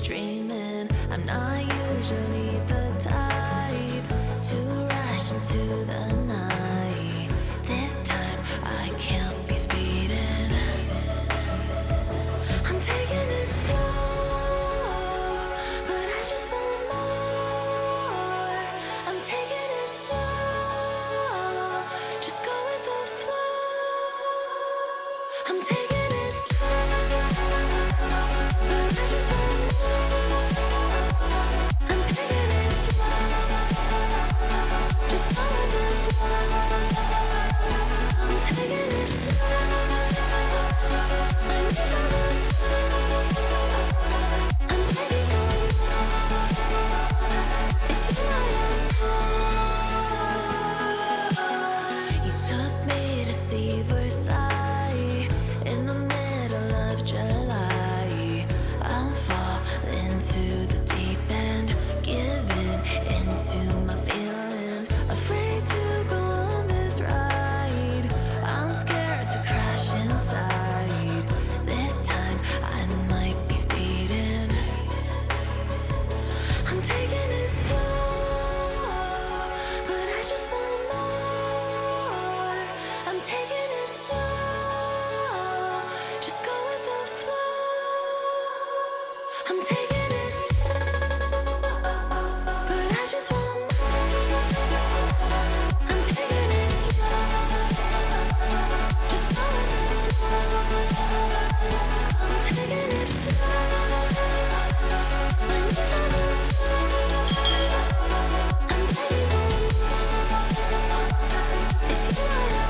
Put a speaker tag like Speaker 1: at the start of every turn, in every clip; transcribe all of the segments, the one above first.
Speaker 1: dreaming. I'm not usually the type to rush into the night. This time I can't be speeding. I'm taking it slow, but I just want more. I'm taking it slow, just go with the flow. I'm taking it slow, but I just want more. I'm taking it slow, just go with the flow. I'm taking it slow, my knees on the floor. I'm begging for more. It's you I adore. You took me to see Versailles in the middle of July. I'm falling to the deep end, giving into my feelings, afraid to go on this ride. I'm scared to crash inside. This time I might be speeding. I'm taking it slow, but I just want more. I'm taking it slow, just go with the flow. I'm taking it slow, but I just want more. I'm taking it slow, just go with the flow. I'm taking it slow, my knees on the floor. I'm begging for more. It's you I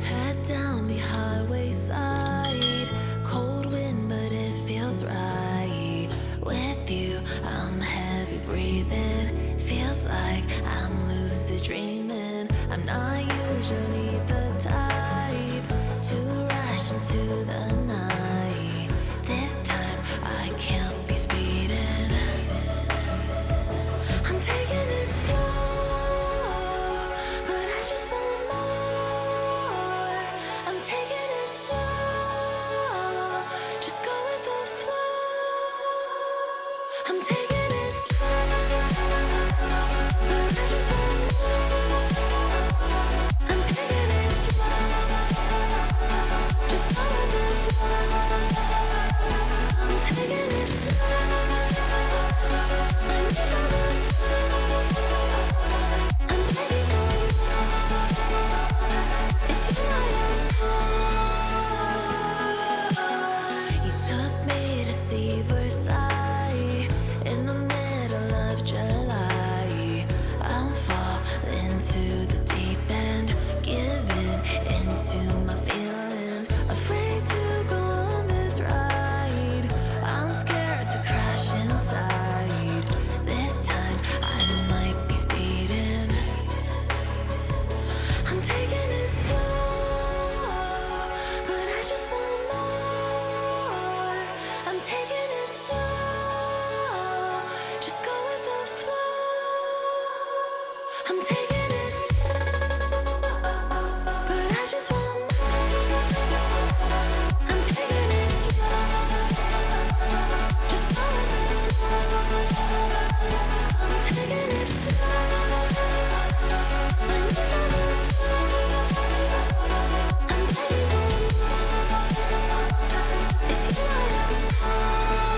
Speaker 1: head down the highway side. Cold wind, but it feels right. With you, I'm heavy breathing. Feels like I'm lucid dreaming. I'm not usually the type to rush into the night. This time I can't be speeding. I'm taking it slow, but I just want more. I'm taking it slow, just go with the flow. I'm taking it slow, but I just want more. I'm taking it slow, just go with the flow. I'm taking it slow, my knees on the floor. I'm begging for more. It's you I adore. You took me to see Versailles in the middle of July. I'm falling to the deep end, giving into my feelings, afraid to go on this ride. I'm scared to crash inside. This time I might be speeding. I'm taking it slow, but I just want more. I'm taking it slow, just go with the flow. I'm taking it slow, but I just want more. I'm taking it slow, just go with the flow. I'm taking it slow, my knees on the floor. I'm begging for more. It's you I adore.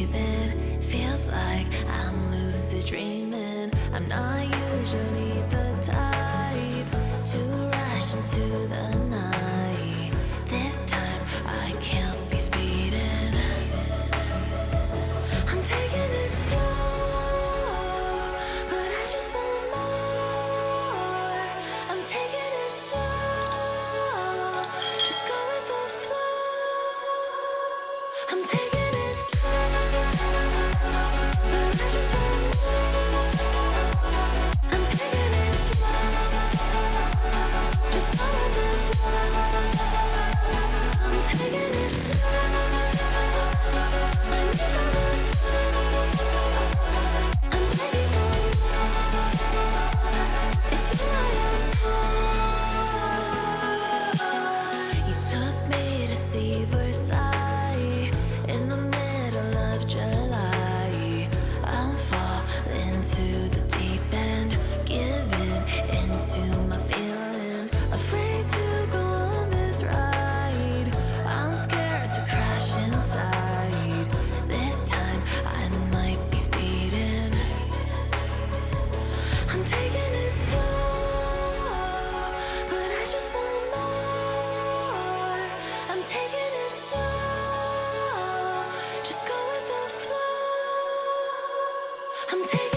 Speaker 1: breathing. Feels like I'm lucid dreaming. I'm not usually the type to rush into the night. This time I can't be speeding. I'm taking it slow, but I just want more. I'm taking it slow, just go with the flow. I'm taking it slow, but I just want more. I'm taking it slow, just go with the flow. I'm taking it slow, my knees on the I'm begging for more. It's you I adore. You took me to see Versailles in the middle of July. I'm falling to the deep end, giving into my feelings, afraid to go on this ride. I'm scared to crash inside. This time I might be speeding. I'm taking it slow, but I just want more. I'm taking it slow, just go with the flow. I'm taking